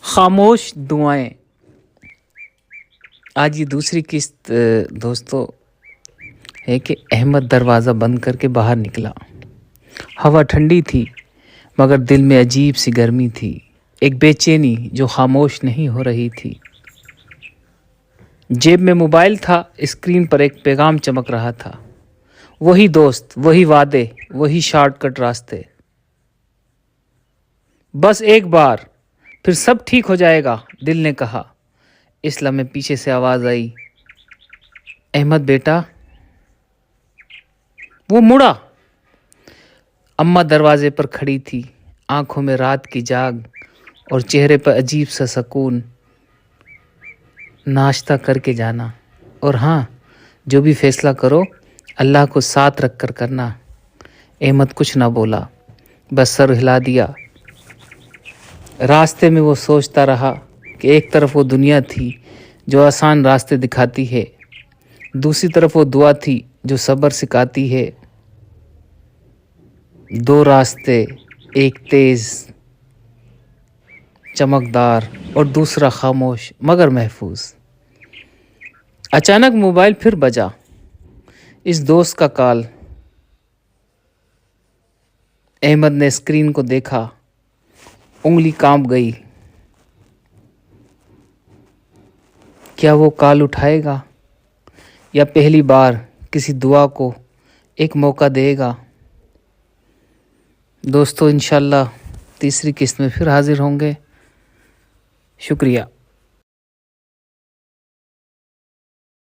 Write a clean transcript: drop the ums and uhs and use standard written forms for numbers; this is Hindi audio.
खामोश दुआएं। आज ये दूसरी किस्त दोस्तों है कि अहमद दरवाज़ा बंद करके बाहर निकला। हवा ठंडी थी मगर दिल में अजीब सी गर्मी थी, एक बेचैनी जो खामोश नहीं हो रही थी। जेब में मोबाइल था, स्क्रीन पर एक पैगाम चमक रहा था। वही दोस्त, वही वादे, वही शॉर्टकट रास्ते। बस एक बार फिर सब ठीक हो जाएगा, दिल ने कहा। इस लम्हे पीछे से आवाज़ आई, अहमद बेटा। वो मुड़ा। अम्मा दरवाजे पर खड़ी थी, आंखों में रात की जाग और चेहरे पर अजीब सा सुकून। नाश्ता करके जाना, और हाँ, जो भी फैसला करो अल्लाह को साथ रख कर करना। अहमद कुछ ना बोला, बस सर हिला दिया। रास्ते में वो सोचता रहा कि एक तरफ वो दुनिया थी जो आसान रास्ते दिखाती है, दूसरी तरफ वो दुआ थी जो सब्र सिखाती है। दो रास्ते, एक तेज चमकदार और दूसरा खामोश मगर महफूज। अचानक मोबाइल फिर बजा। इस दोस्त का कॉल। अहमद ने स्क्रीन को देखा, उंगली कांप गई। क्या वो कॉल उठाएगा या पहली बार किसी दुआ को एक मौका देगा? दोस्तों इंशाल्लाह तीसरी किस्त में फिर हाजिर होंगे। शुक्रिया।